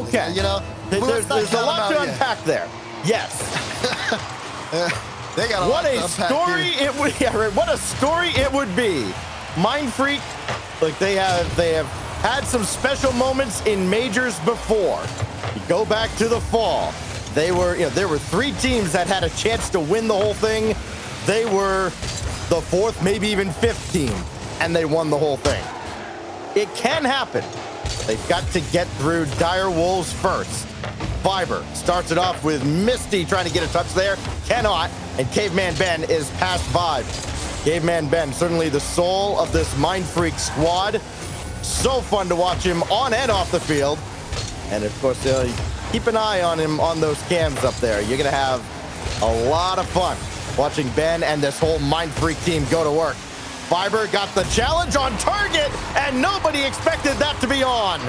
Okay. You know, there's a lot to unpack there. Yes. They got a what lot a to unpack story here. it would. Yeah, right, what a story it would be. Mindfreak, like they have had some special moments in majors before. You go back to the fall. There were 3 teams that had a chance to win the whole thing. They were the 4th, maybe even 5th team, and they won the whole thing. It can happen. They've got to get through Dire Wolves first. Fiber starts it off with Misty trying to get a touch there. Cannot. And Caveman Ben is past Vibe. Caveman Ben, certainly the soul of this Mindfreak squad. So fun to watch him on and off the field. And of course, keep an eye on him on those cams up there. You're going to have a lot of fun watching Ben and this whole Mindfreak team go to work. Fiber got the challenge on target, and nobody expected that to be on.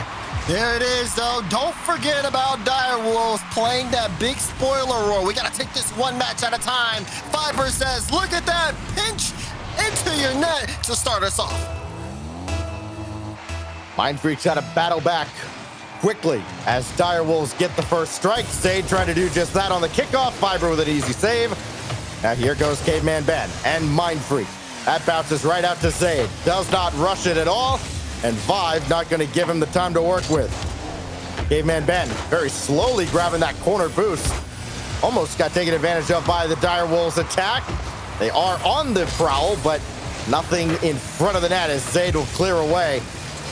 There it is, though. Don't forget about Dire Wolves playing that big spoiler role. We got to take this one match at a time. Fiber says, look at that pinch into your net to start us off. Mindfreak's got to battle back quickly as Dire Wolves get the first strike. Sade trying to do just that on the kickoff. Fiber with an easy save. Now here goes Caveman Ben and Mindfreak. That bounces right out to Zayd. Does not rush it at all. And Vive not going to give him the time to work with. Caveman Ben very slowly grabbing that corner boost. Almost got taken advantage of by the Dire Wolves attack. They are on the prowl, but nothing in front of the net as Zayd will clear away.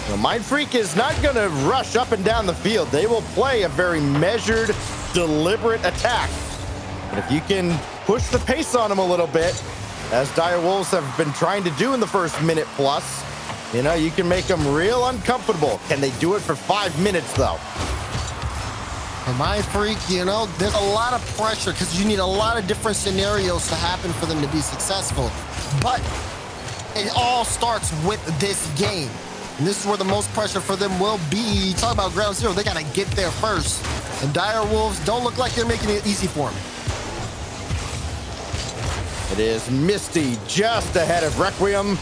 Mindfreak is not going to rush up and down the field. They will play a very measured, deliberate attack. And if you can push the pace on them a little bit, as Dire Wolves have been trying to do in the first minute plus, you can make them real uncomfortable. Can they do it for 5 minutes, though? For Mindfreak, there's a lot of pressure because you need a lot of different scenarios to happen for them to be successful. But it all starts with this game. And this is where the most pressure for them will be. Talk about ground zero. They got to get there first. And Dire Wolves don't look like they're making it easy for them. It is Misty just ahead of Requiem.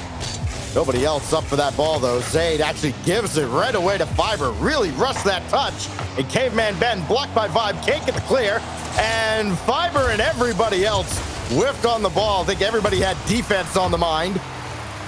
Nobody else up for that ball, though. Zayd actually gives it right away to Fiber. Really rushed that touch. And Caveman Ben, blocked by Vibe, can't get the clear. And Fiber and everybody else whiffed on the ball. I think everybody had defense on the mind.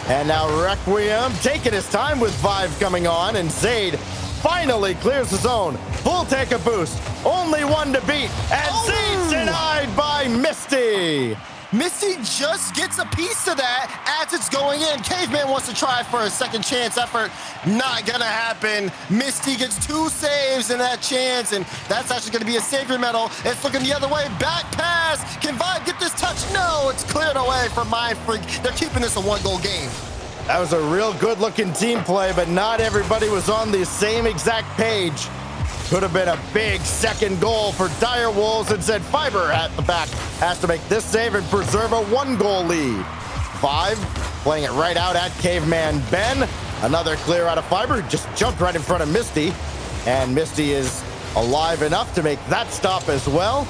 And now Requiem taking his time with Vive coming on. And Zayd finally clears the zone. Full take a boost. Only one to beat. And Zayd denied by Misty. Misty just gets a piece of that as it's going in. Caveman wants to try for a second chance effort. Not gonna happen. Misty gets 2 saves in that chance, and that's actually gonna be a sacred medal. It's looking the other way. Back pass. Can Vibe get this touch? No, it's cleared away from Mindfreak. They're keeping this a 1-goal game. That was a real good-looking team play, but not everybody was on the same exact page. Could have been a big second goal for Dire Wolves. Instead, Fiber at the back has to make this save and preserve a 1-goal lead. Vive playing it right out at Caveman Ben. Another clear out of Fiber. Just jumped right in front of Misty. And Misty is alive enough to make that stop as well.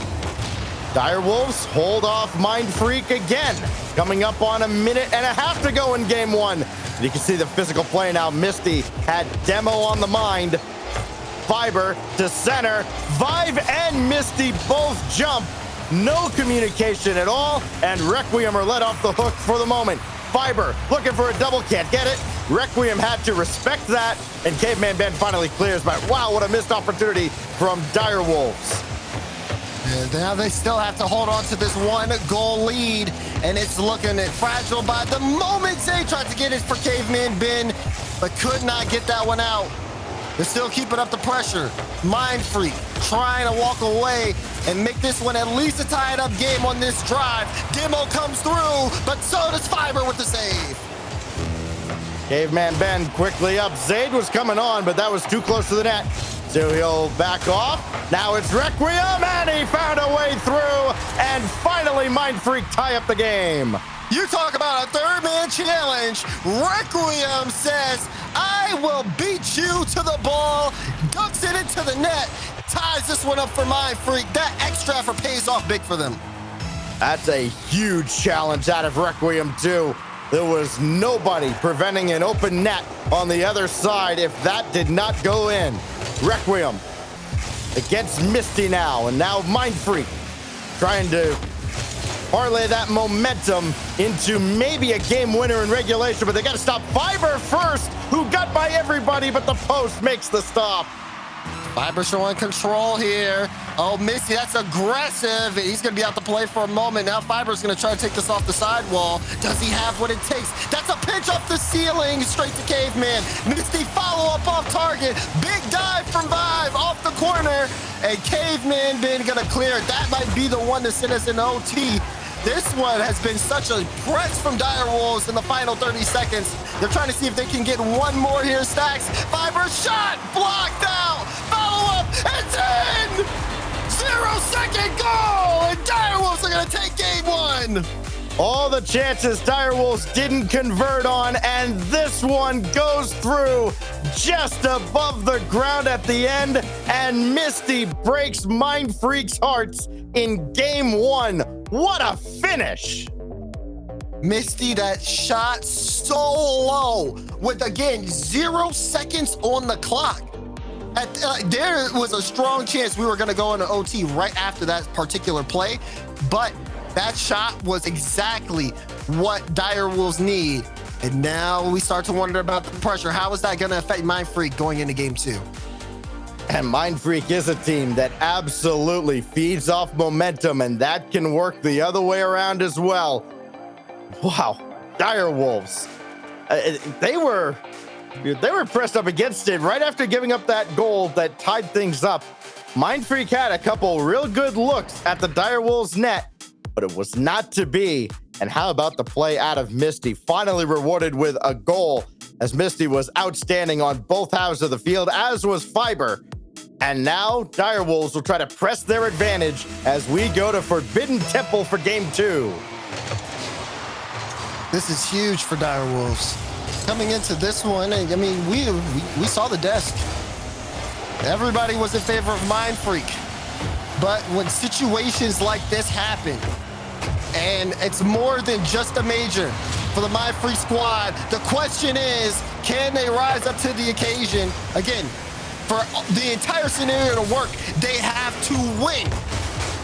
Dire Wolves hold off Mindfreak again. Coming up on 1.5 minutes to go in game 1. And you can see the physical play now. Misty had Demo on the mind. Fiber to center. Vive and Misty both jump. No communication at all. And Requiem are let off the hook for the moment. Fiber looking for a double, can't get it. Requiem had to respect that. And Caveman Ben finally clears, but wow, what a missed opportunity from Dire Wolves. And now they still have to hold on to this 1-goal lead. And it's looking fragile by the moment they tried to get it for Caveman Ben, but could not get that one out. They're still keeping up the pressure. Mindfreak trying to walk away and make this one at least a tied-up game on this drive. Demo comes through, but so does Fiber with the save. Caveman Ben quickly up. Zayd was coming on, but that was too close to the net. So he'll back off. Now it's Requiem, and he found a way through. And finally, Mindfreak tie up the game. You talk about a 3rd-man challenge. Requiem says, I will beat you to the ball, ducks it into the net, ties this one up for Mindfreak. That extra effort pays off big for them. That's a huge challenge out of Requiem, too. There was nobody preventing an open net on the other side if that did not go in. Requiem against Misty now. And now Mindfreak trying to parlay that momentum into maybe a game winner in regulation, but they got to stop Fiber first, who got by everybody, but the post makes the stop. Fiber showing control here. Oh, Misty, that's aggressive. He's going to be out to play for a moment. Now Fiber's going to try to take this off the sidewall. Does he have what it takes? That's a pitch off the ceiling, straight to Caveman. Misty follow up off target. Big dive from Vibe off the corner. And Caveman been going to clear it. That might be the one to send us in OT. This one has been such a press from Direwolves in the final 30 seconds. They're trying to see if they can get one more here, Stacks. Fiber shot, blocked out. Follow up, it's in! 0-second goal, and Direwolves are gonna take game one. All the chances Direwolves didn't convert on, and this one goes through just above the ground at the end, and Misty breaks Mindfreak's hearts in game one. What a finish! Misty, that shot so low with, again, 0 seconds on the clock. There was a strong chance we were going to go into OT right after that particular play, but that shot was exactly what Direwolves need. And now we start to wonder about the pressure. How is that going to affect Mindfreak going into game two? And Mindfreak is a team that absolutely feeds off momentum, and that can work the other way around as well. Wow, Direwolves. They were pressed up against it right after giving up that goal that tied things up. Mindfreak had a couple real good looks at the Direwolves net, but it was not to be. And how about the play out of Misty, finally rewarded with a goal, as Misty was outstanding on both halves of the field, as was Fiber. And now Direwolves will try to press their advantage as we go to Forbidden Temple for game two. This is huge for Direwolves. Coming into this one, I mean, we saw the desk. Everybody was in favor of Mindfreak. But when situations like this happen, and it's more than just a major for the Mindfreak squad, the question is, can they rise up to the occasion? Again, for the entire scenario to work, they have to win.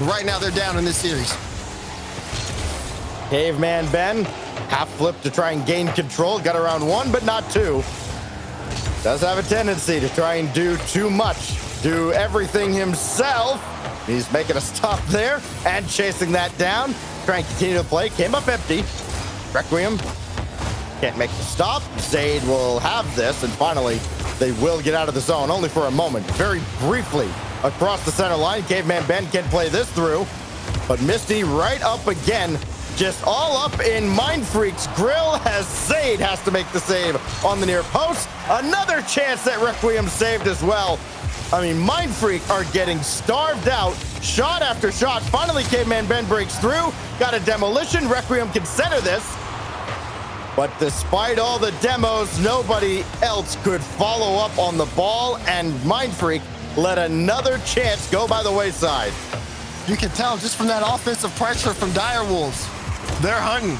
Right now, they're down in this series. Caveman Ben, half flip to try and gain control. Got around one, but not two. Does have a tendency to try and do too much. Do everything himself. He's making a stop there and chasing that down. Trying to continue to play. Came up empty. Requiem can't make the stop. Zayd will have this, and finally, they will get out of the zone, only for a moment. Very briefly across the center line. Caveman Ben can play this through, but Misty right up again. Just all up in Mindfreak's grill as Zayd has to make the save on the near post. Another chance that Requiem saved as well. I mean, Mindfreak are getting starved out. Shot after shot. Finally, Caveman Ben breaks through. Got a demolition. Requiem can center this. But despite all the demos, nobody else could follow up on the ball, and Mindfreak let another chance go by the wayside. You can tell just from that offensive pressure from Direwolves. They're hunting.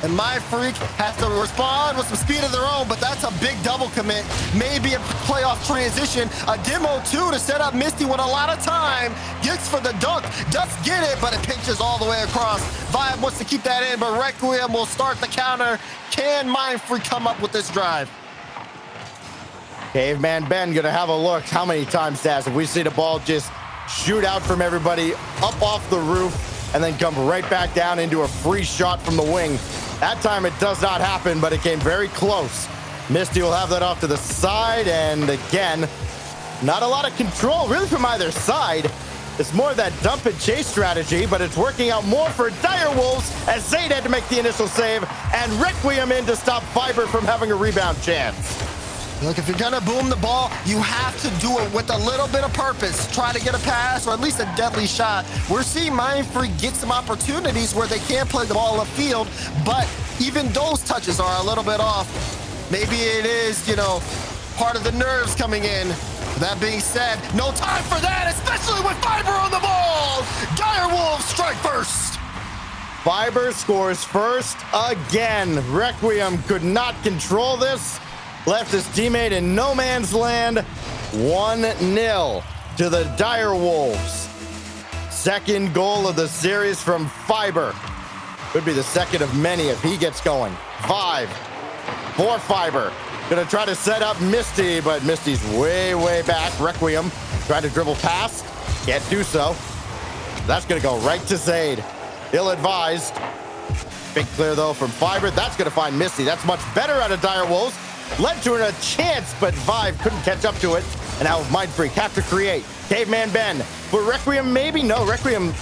And Mindfreak has to respond with some speed of their own, but that's a big double commit. Maybe a playoff transition. A demo too to set up Misty with a lot of time. Gets for the dunk. Does get it, but it pinches all the way across. Vibe wants to keep that in, but Requiem will start the counter. Can Mindfreak come up with this drive? Caveman Ben gonna have a look. How many times, Daz, have we seen a ball just shoot out from everybody up off the roof and then come right back down into a free shot from the wing? That time it does not happen, but it came very close. Misty will have that off to the side, and again, not a lot of control really from either side. It's more that dump and chase strategy, but it's working out more for Direwolves as Zayd had to make the initial save, and Requiem in to stop Fiber from having a rebound chance. Look, if you're gonna boom the ball, you have to do it with a little bit of purpose. Try to get a pass or at least a deadly shot. We're seeing Mindfreak get some opportunities where they can play the ball upfield, but even those touches are a little bit off. Maybe it is, part of the nerves coming in. That being said, no time for that, especially with Fiber on the ball. Direwolves strike first. Fiber scores first again. Requiem could not control this. Left his teammate in no man's land. 1-0. to the Dire Wolves. Second goal of the series from Fiber. Could be the second of many if he gets going. 5 for Fiber. Gonna try to set up Misty, but Misty's way back. Requiem trying to dribble past. Can't do so. That's gonna go right to Zayd. Ill-advised. Big clear though from Fiber. That's gonna find Misty. That's much better out of Dire Wolves. Led to a chance, but Vive couldn't catch up to it. And now Mindfreak have to create. Caveman Ben. For Requiem, maybe? No, Requiem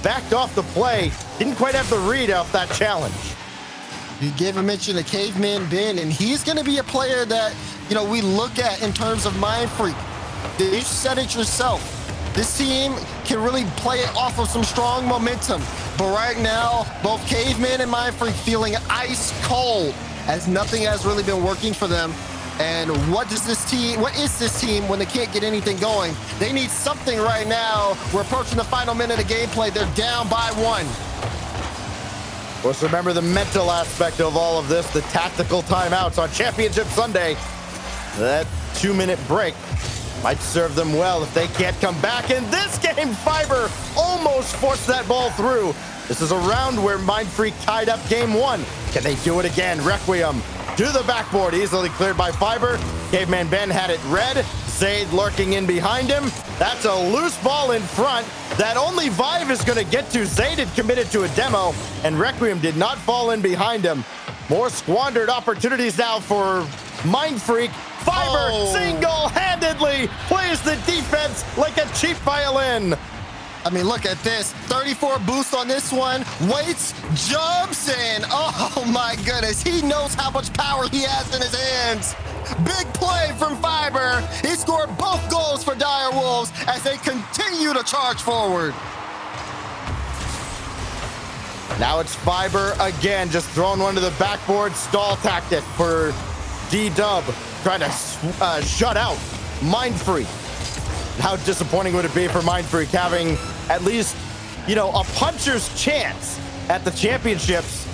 backed off the play. Didn't quite have the read off that challenge. You gave a mention to Caveman Ben, and he's going to be a player that, you know, we look at in terms of Mindfreak. You said it yourself. This team can really play it off of some strong momentum. But right now, both Caveman and Mindfreak feeling ice cold, as nothing has really been working for them. And what is this team when they can't get anything going? They need something right now. We're approaching the final minute of gameplay. They're down by 1. Let's remember the mental aspect of all of this, the tactical timeouts on Championship Sunday. That 2-minute break might serve them well if they can't come back. In this game, Fiber almost forced that ball through. This is a round where Mindfreak tied up game 1. Can they do it again? Requiem to the backboard, easily cleared by Fiber. Caveman Ben had it read. Zayd lurking in behind him. That's a loose ball in front that only Vive is going to get to. Zayd had committed to a demo, and Requiem did not fall in behind him. More squandered opportunities now for Mindfreak. Fiber single-handedly plays the defense like a cheap violin. I mean, look at this. 34 boost on this one. Waits, jumps in. Oh, my goodness. He knows how much power he has in his hands. Big play from Fiber. He scored both goals for Dire Wolves as they continue to charge forward. Now it's Fiber again, just throwing one to the backboard. Stall tactic for D-Dub, trying to shut out Mindfreak. How disappointing would it be for Mindfreak having at least, you know, a puncher's chance at the championships?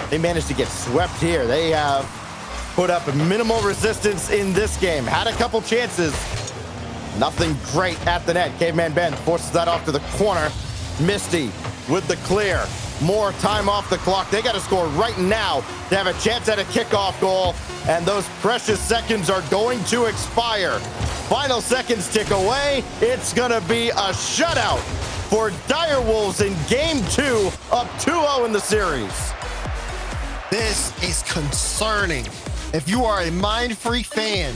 They managed to get swept here. They have put up minimal resistance in this game. Had a couple chances. Nothing great at the net. Caveman Ben forces that off to the corner. Misty with the clear. More time off the clock. They got to score right now to have a chance at a kickoff goal. And those precious seconds are going to expire. Final seconds tick away. It's going to be a shutout for Dire Wolves in game 2, up 2-0 in the series. This is concerning. If you are a Mindfreak fan,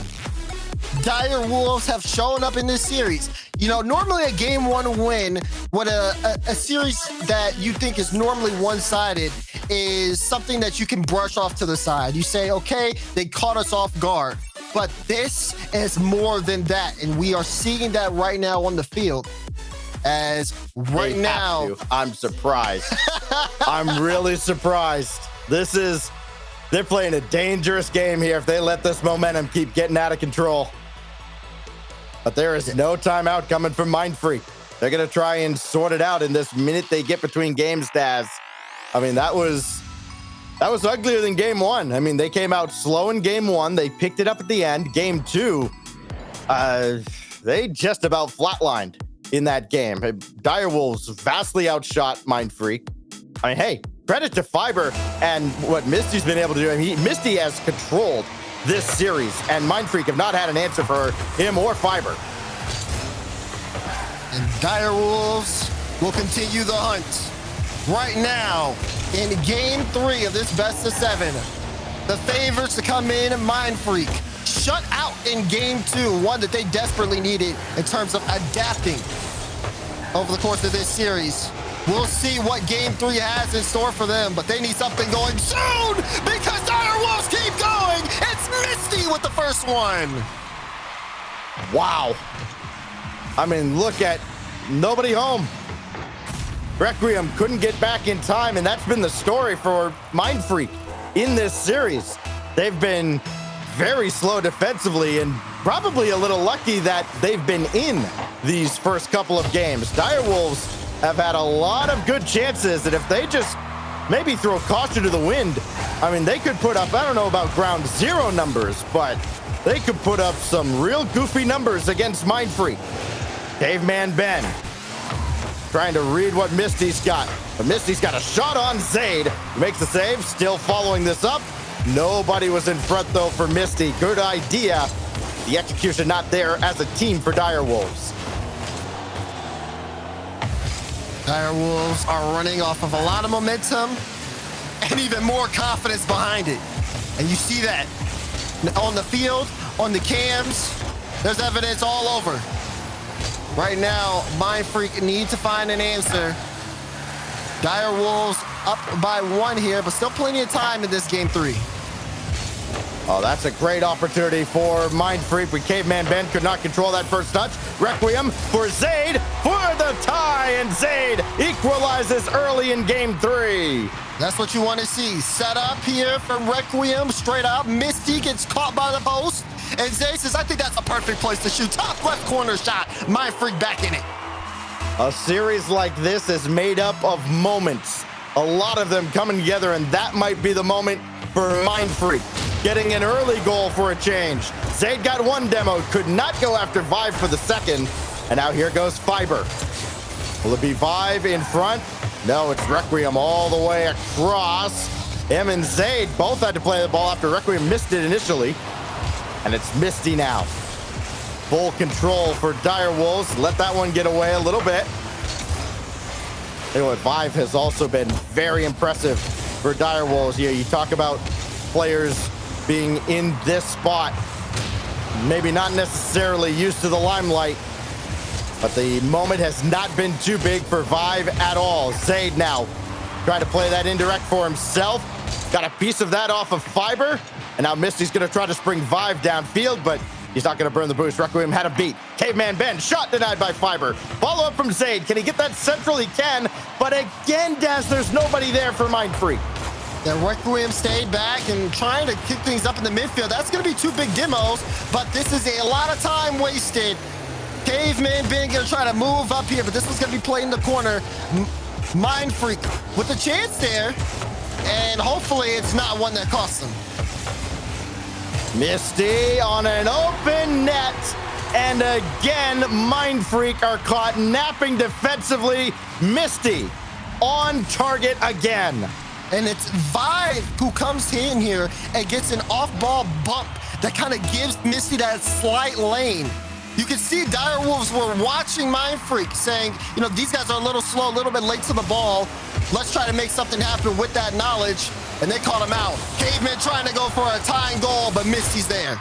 Dire Wolves have shown up in this series. You know, normally a game 1 win, what a series that you think is normally one-sided is something that you can brush off to the side. You say, okay, they caught us off guard. But this is more than that, and we are seeing that right now on the field. As right now, I'm surprised. I'm really surprised. They're playing a dangerous game here if they let this momentum keep getting out of control. But there is no timeout coming from Mindfreak. They're going to try and sort it out in this minute they get between games, Daz. I mean, that was uglier than game 1. I mean, they came out slow in game 1. They picked it up at the end. Game 2, they just about flatlined in that game. Dire Wolves vastly outshot Mindfreak. I mean, hey, credit to Fiber and what Misty's been able to do. I mean, Misty has controlled this series, and Mindfreak have not had an answer for him or Fiber. And Dire Wolves will continue the hunt. Right now, in game 3 of this best of 7, the favorites to come in, Mindfreak, shut out in game 2, one that they desperately needed in terms of adapting over the course of this series. We'll see what game 3 has in store for them, but they need something going soon because Dire Wolves keep going. It's Misty with the first one. Wow. I mean, look at nobody home. Requiem couldn't get back in time, and that's been the story for Mindfreak in this series. They've been very slow defensively and probably a little lucky that they've been in these first couple of games. Dire Wolves have had a lot of good chances, and if they just maybe throw caution to the wind, I mean, they could put up, I don't know about ground 0 numbers, but they could put up some real goofy numbers against Mindfreak. Caveman Ben trying to read what Misty's got. But Misty's got a shot on Zayd. Makes the save, still following this up. Nobody was in front, though, for Misty. Good idea. The execution not there as a team for Direwolves. Direwolves are running off of a lot of momentum and even more confidence behind it. And you see that on the field, on the cams. There's evidence all over. Right now, Mindfreak need to find an answer. Direwolves up by 1 here, but still plenty of time in this game 3. Oh, that's a great opportunity for Mindfreak, but Caveman Ben could not control that first touch. Requiem for Zayd for the tie, and Zayd equalizes early in game 3. That's what you want to see. Set up here from Requiem, straight out. Misty gets caught by the post, and Zayd says, I think that's a perfect place to shoot. Top left corner shot. Mindfreak back in it. A series like this is made up of moments. A lot of them coming together, and that might be the moment for Mindfreak. Getting an early goal for a change. Zayd got 1 demo, could not go after Vive for the second, and now here goes Fiber. Will it be Vive in front? No, it's Requiem all the way across. Him and Zayd both had to play the ball after Requiem missed it initially, and it's Misty now. Full control for Direwolves. Let that one get away a little bit. You know what, Vive has also been very impressive for Direwolves here. You talk about players being in this spot, maybe not necessarily used to the limelight, but the moment has not been too big for Vive at all. Zayd now trying to play that indirect for himself. Got a piece of that off of Fiber, and now Misty's gonna try to spring Vive downfield, but he's not gonna burn the boost. Requiem had a beat. Caveman Ben, shot denied by Fiber. Follow up from Zayd. Can he get that central? He can, but again, Daz, there's nobody there for Mindfreak. Then Requiem stayed back and trying to kick things up in the midfield. That's going to be 2 big demos, but this is a lot of time wasted. Caveman Ben going to try to move up here, but this was going to be played in the corner. Mindfreak with a chance there, and hopefully it's not one that costs him. Misty on an open net, and again, Mindfreak are caught napping defensively. Misty on target again. And it's Vive who comes in here and gets an off-ball bump that kind of gives Misty that slight lane. You can see Direwolves were watching Mindfreak saying, you know, these guys are a little slow, a little bit late to the ball. Let's try to make something happen with that knowledge. And they caught him out. Caveman trying to go for a tying goal, but Misty's there.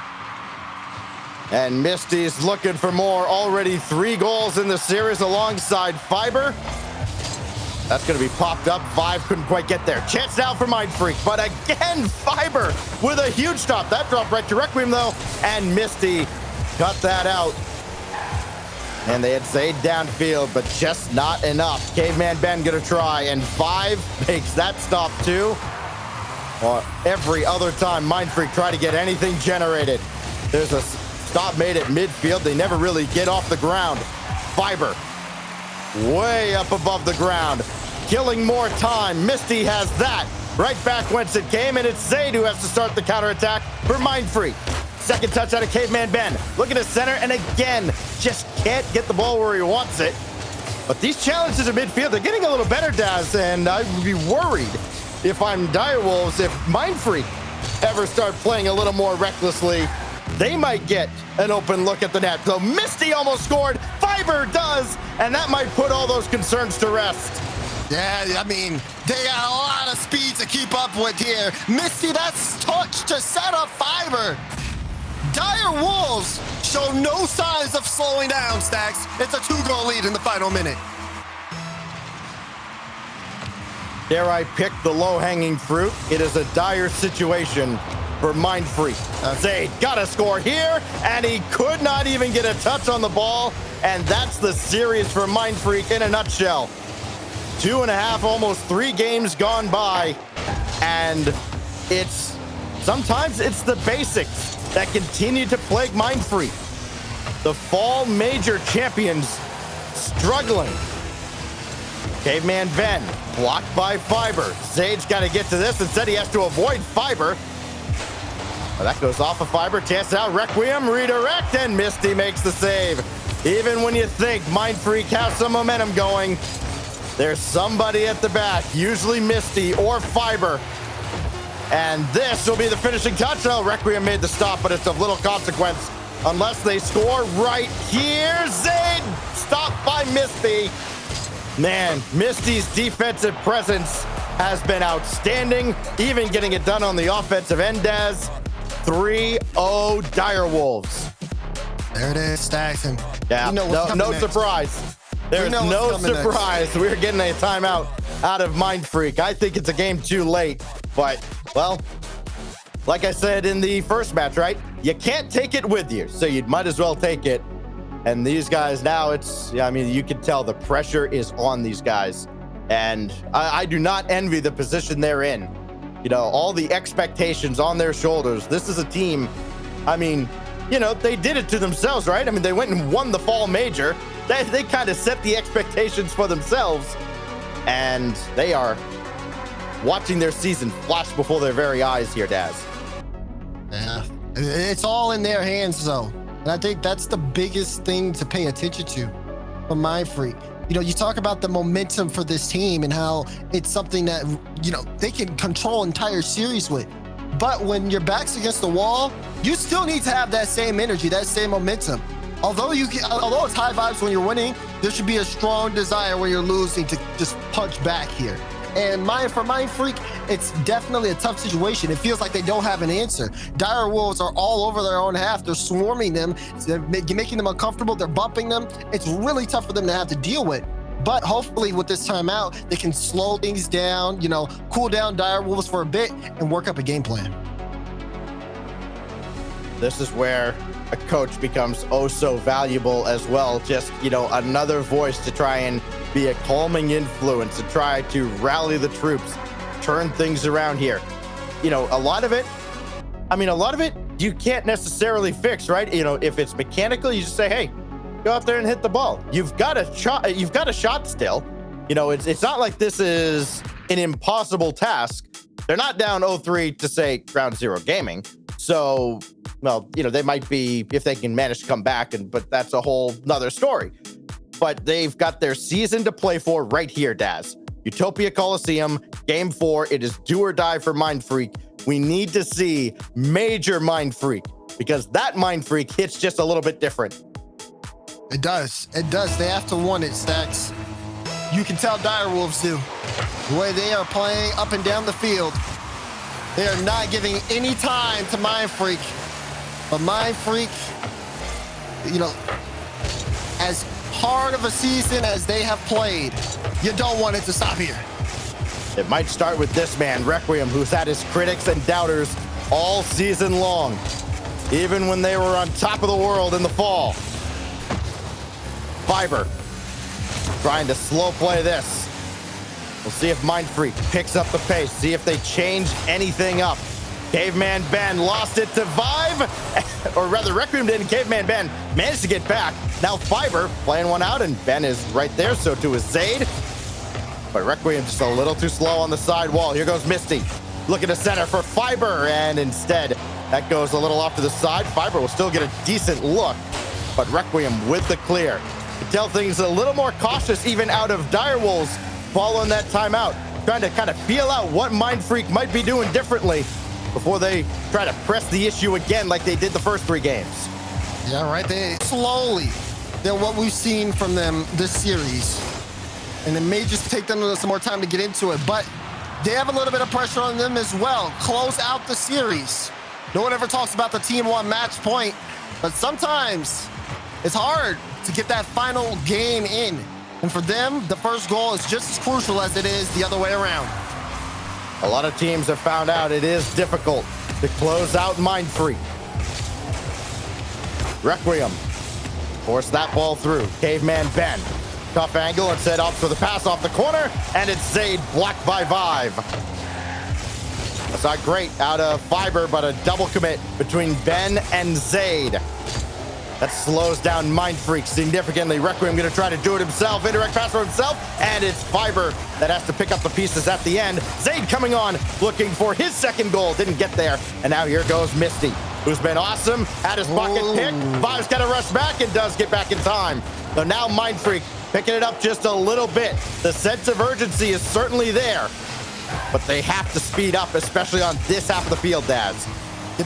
And Misty's looking for more. Already 3 goals in the series alongside Fiber. That's going to be popped up. Vive couldn't quite get there. Chance now for Mindfreak, but again, Fiber with a huge stop. That dropped right to Requiem, though, and Misty cut that out. And they had Zayd downfield, but just not enough. Caveman Ben going to try, and Vive makes that stop, too. Well, every other time Mindfreak try to get anything generated, there's a stop made at midfield. They never really get off the ground. Fiber way up above the ground, killing more time. Misty has that right back whence it came, and it's Zayd who has to start the counterattack for Mindfreak. Second touch out of Caveman Ben. Looking at center, and again, just can't get the ball where he wants it. But these challenges in midfield, they're getting a little better, Daz, and I would be worried if I'm Direwolves, if Mindfreak ever start playing a little more recklessly, they might get an open look at the net. So Misty almost scored. Fiber does, and that might put all those concerns to rest. Yeah, I mean, they got a lot of speed to keep up with here. Misty, that's touch to set up Fiber. Direwolves show no signs of slowing down, Stacks. It's a 2-goal lead in the final minute. Dare I pick the low-hanging fruit? It is a dire situation for Mindfreak. Zayd got a score here, and he could not even get a touch on the ball, and that's the series for Mindfreak in a nutshell. 2.5, almost 3 games gone by, and sometimes it's the basics that continue to plague Mindfreak. The fall major champions struggling. Caveman Ben blocked by Fiber. Zayd's got to get to this. Instead, he has to avoid Fiber. Well, that goes off of Fiber. Chance out. Requiem, redirect, and Misty makes the save. Even when you think Mindfreak has some momentum going, there's somebody at the back, usually Misty or Fiber. And this will be the finishing touch. Oh, Requiem made the stop, but it's of little consequence unless they score right here. Zayd stopped by Misty. Man, Misty's defensive presence has been outstanding, even getting it done on the offensive end, Daz. 3-0 Direwolves. There it is, Stackson. Yeah, no surprise. There's no surprise. We're getting a timeout out of Mindfreak. I think it's a game too late, but, well, like I said in the first match, right? You can't take it with you, so you might as well take it. And these guys now, I mean, you can tell the pressure is on these guys. And I do not envy the position they're in. You know, all the expectations on their shoulders. This is a team, I mean, you know, they did it to themselves, right? I mean, they went and won the fall major. They kind of set the expectations for themselves. And they are watching their season flash before their very eyes here, Daz. Yeah, it's all in their hands, though. And I think that's the biggest thing to pay attention to for Mindfreak. You know, you talk about the momentum for this team and how it's something that, you know, they can control entire series with. But when your back's against the wall, you still need to have that same energy, that same momentum. Although it's high vibes when you're winning, there should be a strong desire when you're losing to just punch back here. And for Mindfreak, it's definitely a tough situation. It feels like they don't have an answer. Direwolves are all over their own half. They're swarming them. They're making them uncomfortable. They're bumping them. It's really tough for them to have to deal with. But hopefully with this timeout, they can slow things down, you know, cool down Direwolves for a bit and work up a game plan. This is where a coach becomes oh so valuable as well. Just, you know, another voice to try and be a calming influence, to try to rally the troops, turn things around here. You know, a lot of it you can't necessarily fix, right? You know, if it's mechanical, you just say, hey, go out there and hit the ball. You've got a shot still. You know, it's not like this is an impossible task. They're not down 0-3 to say ground zero gaming. So, well, you know, they might be if they can manage to come back, but that's a whole nother story. But they've got their season to play for right here, Daz. Utopia Coliseum, Game 4. It is do or die for Mindfreak. We need to see major Mindfreak because that Mindfreak hits just a little bit different. It does. It does. They have to want it, Stacks. You can tell Direwolves do. The way they are playing up and down the field. They are not giving any time to Mindfreak. But Mindfreak, you know, as hard of a season as they have played, you don't want it to stop here. It might start with this man, Requiem, who's had his critics and doubters all season long, even when they were on top of the world in the fall. Fiber trying to slow play this. We'll see if Mindfreak picks up the pace, see if they change anything up. Caveman Ben lost it to Vive, or rather Requiem didn't. Caveman Ben managed to get back. Now Fiber playing one out, and Ben is right there, so too is Zayd. But Requiem just a little too slow on the side wall. Here goes Misty, looking to center for Fiber, and instead that goes a little off to the side. Fiber will still get a decent look, but Requiem with the clear. You can tell things a little more cautious even out of Direwolves following that timeout, trying to kind of feel out what Mindfreak might be doing differently before they try to press the issue again like they did the first 3 games. Yeah, right. They slowly than what we've seen from them this series. And it may just take them some more time to get into it, but they have a little bit of pressure on them as well. Close out the series. No one ever talks about the team one match point, but sometimes it's hard to get that final game in. And for them, the first goal is just as crucial as it is the other way around. A lot of teams have found out it is difficult to close out Mindfreak. Requiem force that ball through. Caveman Ben. Tough angle, instead opts for the pass off the corner, and it's Zayd blocked by Vive. That's not great out of Fiber, but a double commit between Ben and Zayd. That slows down Mindfreak significantly. Requiem gonna try to do it himself. Indirect pass for himself, and it's Fiber that has to pick up the pieces at the end. Zayd coming on, looking for his second goal. Didn't get there, and now here goes Misty. who's been awesome, had his pocket picked. Vive's got to rush back and does get back in time. So now Mindfreak picking it up just a little bit. The sense of urgency is certainly there, but they have to speed up, especially on this half of the field, Daz.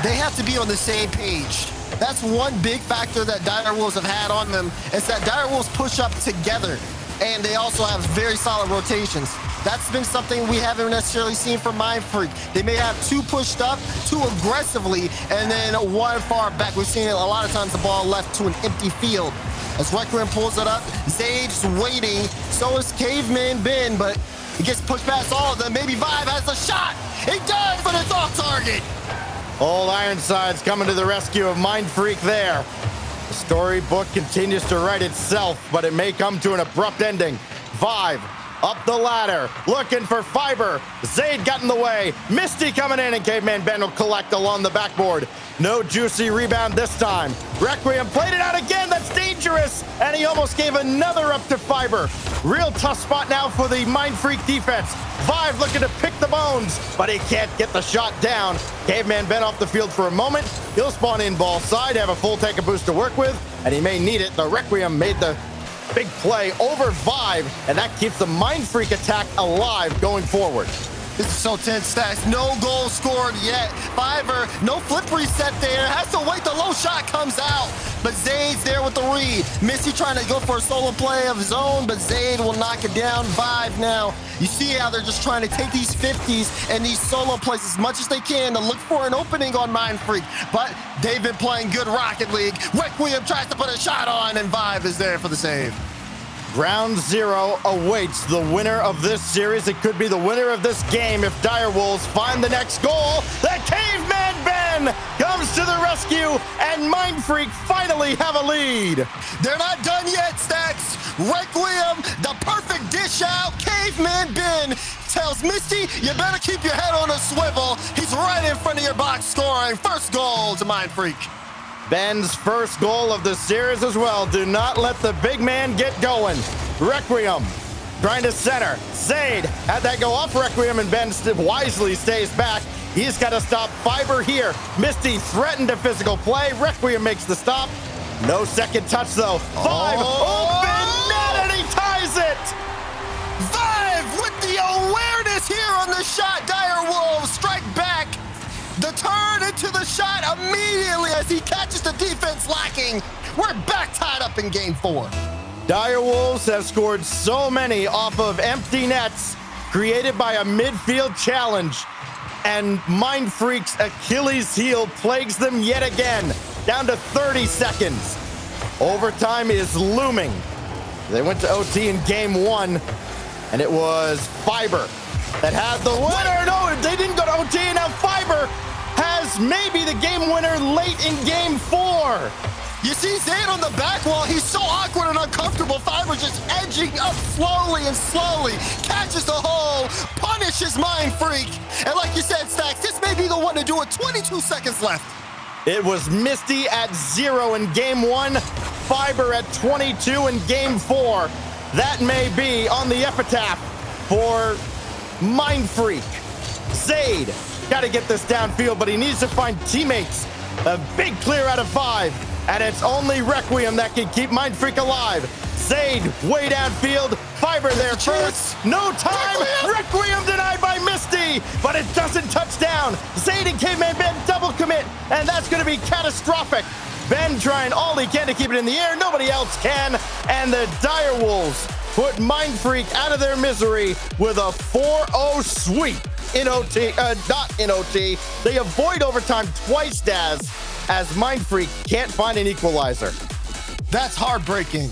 They have to be on the same page. That's one big factor that Direwolves have had on them, is that Direwolves push up together, and they also have very solid rotations. That's been something we haven't necessarily seen from Mindfreak. They may have two pushed up, too aggressively, and then one far back. We've seen it a lot of times, the ball left to an empty field. As Requiem pulls it up, Zade's waiting, so is Caveman Ben, but he gets pushed past all of them. Maybe Vive has a shot. He does, but it's off target. Old Ironside's coming to the rescue of Mindfreak there. The storybook continues to write itself, but it may come to an abrupt ending. Vive up the ladder, looking for Fiber. Zade got in the way. Misty coming in, and Caveman Ben will collect along the backboard. No juicy rebound this time. Requiem played it out again. That's dangerous. And he almost gave another up to Fiber. Real tough spot now for the Mindfreak defense. Vive looking to pick the bones, but he can't get the shot down. Caveman Ben off the field for a moment. He'll spawn in ball side, have a full tank of boost to work with, and he may need it. The Requiem made the big play over Vive, and that keeps the Mindfreak attack alive going forward. This is so tense, Stacks. No goal scored yet. Fiver, no flip reset there. Has to wait. The low shot comes out. But Zade's there with the read. Misty trying to go for a solo play of his own, but Zade will knock it down. Vive now. You see how they're just trying to take these 50s and these solo plays as much as they can to look for an opening on Mindfreak. But they've been playing good Rocket League. Requiem tries to put a shot on, and Vive is there for the save. Ground zero awaits the winner of this series. It could be the winner of this game if Direwolves find the next goal. The Caveman Ben comes to the rescue, and Mindfreak finally have a lead. They're not done yet, Stacks. Requiem, the perfect dish out. Caveman Ben tells Misty, you better keep your head on a swivel. He's right in front of your box scoring. First goal to Mindfreak. Ben's first goal of the series as well. Do not let the big man get going. Requiem trying to center. Zade had that go off Requiem, and Ben wisely stays back. He's got to stop Fiber here. Misty threatened a physical play. Requiem makes the stop. No second touch though. Vive open net, and he ties it. Vive with the awareness here on the shot. Direwolves strike back. The turn into the shot immediately as he catches the defense lacking. We're back tied up in game 4. Direwolves have scored so many off of empty nets created by a midfield challenge, and Mindfreak's Achilles heel plagues them yet again. Down to 30 seconds. Overtime is looming. They went to OT in game 1, and it was Fiber that had the winner. No, they didn't go to OT, and now Fiber has maybe the game winner late in game 4. You see Zane on the back wall. He's so awkward and uncomfortable. Fiber just edging up slowly and slowly. Catches the hole, punishes Mindfreak. And like you said, Stacks, this may be the one to do it. 22 seconds left. It was Misty at 0 in game 1, Fiber at 22 in game 4. That may be on the epitaph for Mindfreak. Zade got to get this downfield, but he needs to find teammates. A big clear out of Vive, and it's only Requiem that can keep Mindfreak alive. Zade way downfield. Fiber there first. No time. Requiem denied by Misty, but it doesn't touch down. Zade and Caveman Ben double commit, and that's going to be catastrophic. Ben trying all he can to keep it in the air. Nobody else can, and the Direwolves put Mindfreak out of their misery with a 4-0 sweep. In OT, not in OT. They avoid overtime twice, Daz, as Mindfreak can't find an equalizer. That's heartbreaking.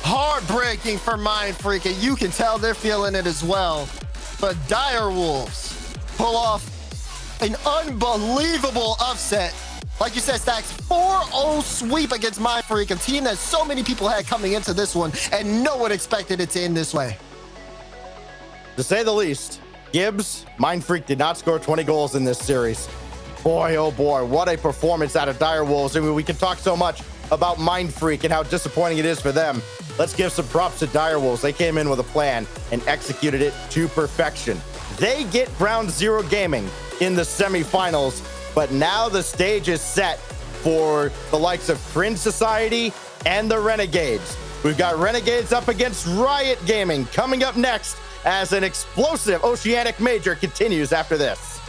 Heartbreaking for Mindfreak, and you can tell they're feeling it as well. But Direwolves pull off an unbelievable upset. Like you said, Stacks, 4-0 sweep against Mindfreak, a team that so many people had coming into this one, and no one expected it to end this way. To say the least, Gibbs, Mindfreak did not score 20 goals in this series. Boy, oh boy, what a performance out of Direwolves. I mean, we can talk so much about Mindfreak and how disappointing it is for them. Let's give some props to Direwolves. They came in with a plan and executed it to perfection. They get Ground Zero Gaming in the semifinals. but now the stage is set for the likes of Cringe Society and the Renegades. We've got Renegades up against Riot Gaming coming up next as an explosive Oceanic Major continues after this.